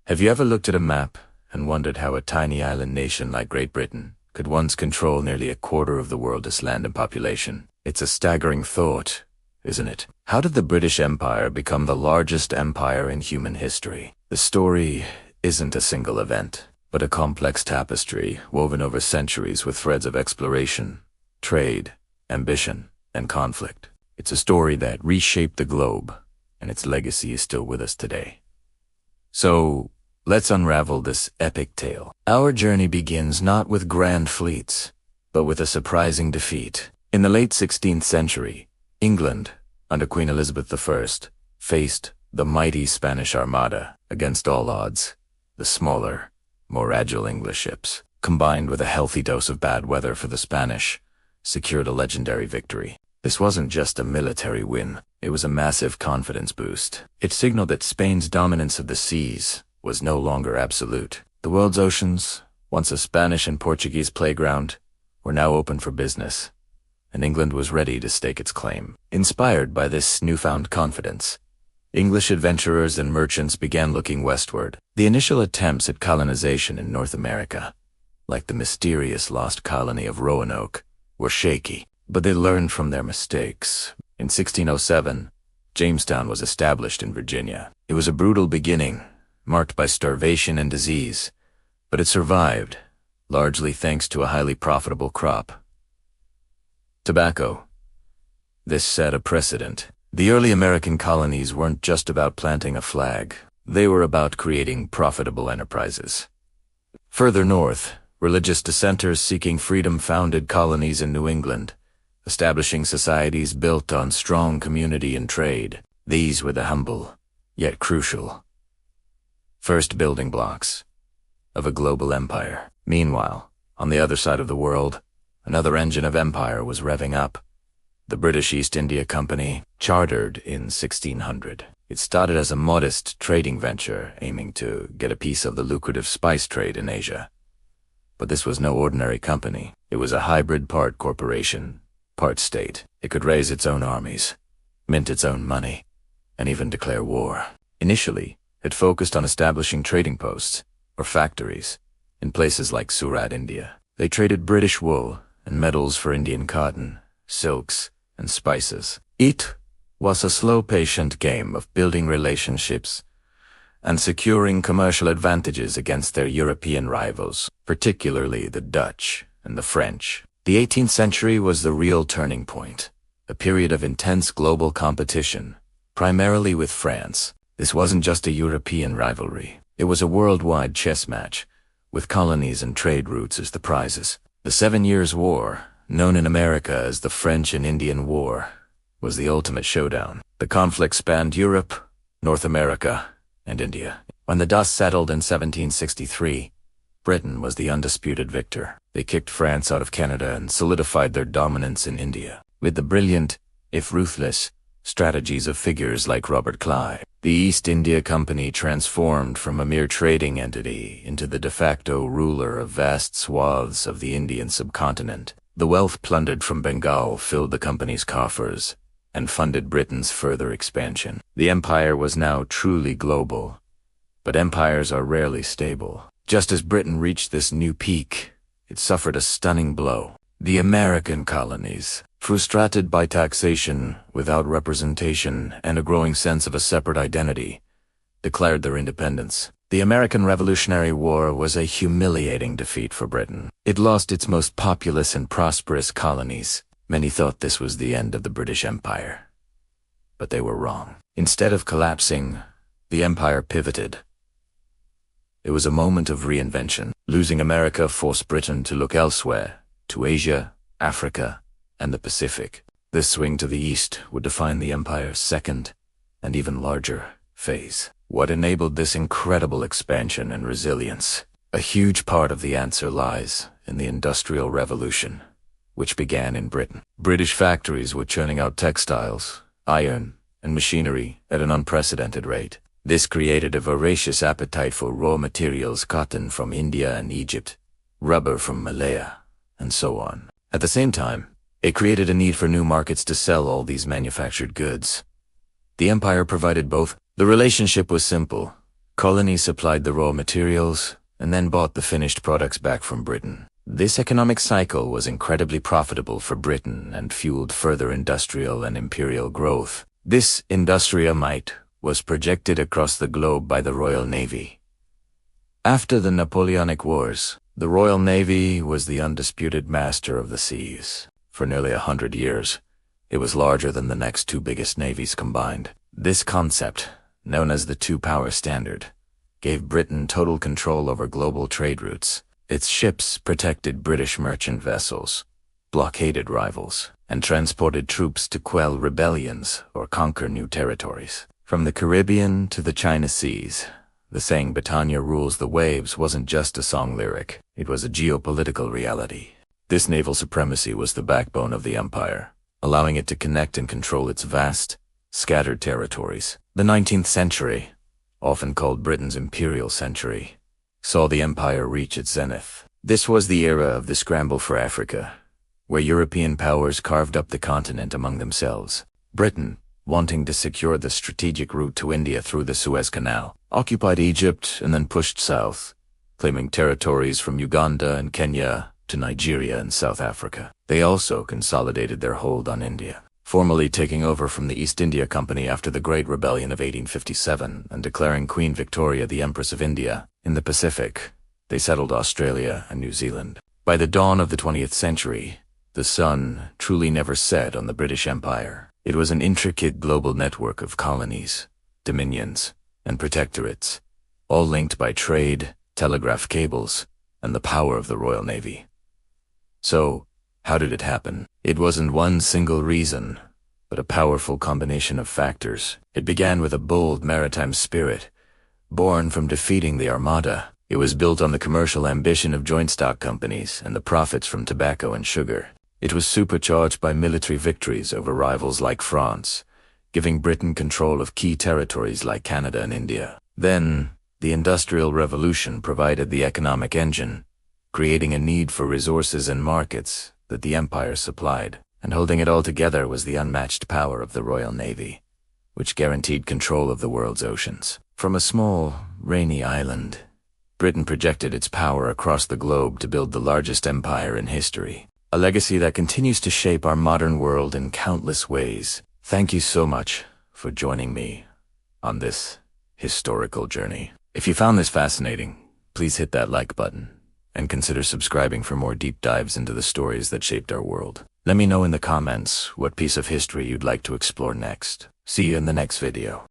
Have you ever looked at a map and wondered how a tiny island nation like Great Britain could once control nearly a quarter of the world's land and population? It's a staggering thought, isn't it? How did the British Empire become the largest empire in human history? The story isn't a single event, but a complex tapestry woven over centuries with threads of exploration, trade, ambition, and conflict. It's a story that reshaped the globe, and its legacy is still with us today. So, let's unravel this epic tale. Our journey begins not with grand fleets, but with a surprising defeat. In the late 16th century, England, under Queen Elizabeth I, faced the mighty Spanish Armada. Against all odds, the smaller, more agile English ships, combined with a healthy dose of bad weather for the Spanish, secured a legendary victory. This wasn't just a military win, it was a massive confidence boost. It signaled that Spain's dominance of the seas was no longer absolute. The world's oceans, once a Spanish and Portuguese playground, were now open for business, and England was ready to stake its claim. Inspired by this newfound confidence, English adventurers and merchants began looking westward. The initial attempts at colonization in North America, like the mysterious lost colony of Roanoke, were shaky, but they learned from their mistakes. In 1607, Jamestown was established in Virginia. It was a brutal beginning, marked by starvation and disease, but it survived, largely thanks to a highly profitable crop: tobacco. This set a precedent. The early American colonies weren't just about planting a flag. They were about creating profitable enterprises. Further north, religious dissenters seeking freedom founded colonies in New England, establishing societies built on strong community and trade. These were the humble, yet crucial, first building blocks of a global empire. Meanwhile, on the other side of the world, another engine of empire was revving up. The British East India Company, chartered in 1600. It started as a modest trading venture aiming to get a piece of the lucrative spice trade in Asia. But this was no ordinary company. It was a hybrid, part corporation, part state. It could raise its own armies, mint its own money, and even declare war. Initially, it focused on establishing trading posts, or factories, in places like Surat, India. They traded British wool and metals for Indian cotton, silks, and spices. It was a slow, patient game of building relationships and securing commercial advantages against their European rivals, particularly the Dutch and the French. The 18th century was the real turning point, a period of intense global competition, primarily with France. This wasn't just a European rivalry. It was a worldwide chess match, with colonies and trade routes as the prizes. The 7 Years' War, known in America as the French and Indian War, was the ultimate showdown. The conflict spanned Europe, North America, and India. When the dust settled in 1763, Britain was the undisputed victor. They kicked France out of Canada and solidified their dominance in India. With the brilliant, if ruthless, strategies of figures like Robert Clive, the East India Company transformed from a mere trading entity into the de facto ruler of vast swaths of the Indian subcontinent. The wealth plundered from Bengal filled the company's coffers and funded Britain's further expansion. The empire was now truly global, but empires are rarely stable. Just as Britain reached this new peak, it suffered a stunning blow. The American colonies, frustrated by taxation without representation and a growing sense of a separate identity, declared their independence. The American Revolutionary War was a humiliating defeat for Britain. It lost its most populous and prosperous colonies. Many thought this was the end of the British Empire. But they were wrong. Instead of collapsing, the empire pivoted. It was a moment of reinvention. Losing America forced Britain to look elsewhere, to Asia, Africa, and the Pacific. This swing to the east would define the empire's second, and even larger, phase. What enabled this incredible expansion and resilience? A huge part of the answer lies in the Industrial Revolution, which began in Britain. British factories were churning out textiles, iron, and machinery at an unprecedented rate. This created a voracious appetite for raw materials: cotton from India and Egypt, rubber from Malaya, and so on. At the same time, it created a need for new markets to sell all these manufactured goods. The empire provided both. The relationship was simple: Colonies supplied the raw materials and then bought the finished products back from Britain. This economic cycle was incredibly profitable for Britain and fueled further industrial and imperial growth. This industrial might was projected across the globe by the Royal Navy. After the Napoleonic Wars, the Royal Navy was the undisputed master of the seas. For nearly 100 years, it was larger than the next two biggest navies combined. This concept, known as the two-power standard, gave Britain total control over global trade routes. Its ships protected British merchant vessels, blockaded rivals, and transported troops to quell rebellions or conquer new territories. From the Caribbean to the China Seas, the saying "Britannia rules the waves" wasn't just a song lyric, it was a geopolitical reality. This naval supremacy was the backbone of the empire, allowing it to connect and control its vast, scattered territories. The 19th century, often called Britain's imperial century, saw the empire reach its zenith. This was the era of the scramble for Africa, where European powers carved up the continent among themselves. Britain, wanting to secure the strategic route to India through the Suez Canal, occupied Egypt and then pushed south, claiming territories from Uganda and Kenya to Nigeria and South Africa. They also consolidated their hold on India, formally taking over from the East India Company after the Great Rebellion of 1857 and declaring Queen Victoria the Empress of India. In the Pacific, they settled Australia and New Zealand. By the dawn of the 20th century, the sun truly never set on the British Empire. It was an intricate global network of colonies, dominions, and protectorates, all linked by trade, telegraph cables, and the power of the Royal Navy. So, how did it happen? It wasn't one single reason, but a powerful combination of factors. It began with a bold maritime spirit, born from defeating the Armada. It was built on the commercial ambition of joint stock companies and the profits from tobacco and sugar. It was supercharged by military victories over rivals like France, giving Britain control of key territories like Canada and India. Then, the Industrial Revolution provided the economic engine, creating a need for resources and markets that the empire supplied. And holding it all together was the unmatched power of the Royal Navy, which guaranteed control of the world's oceans. From a small, rainy island, Britain projected its power across the globe to build the largest empire in history, a legacy that continues to shape our modern world in countless ways. Thank you so much for joining me on this historical journey. If you found this fascinating, please hit that like button and consider subscribing for more deep dives into the stories that shaped our world. Let me know in the comments what piece of history you'd like to explore next. See you in the next video.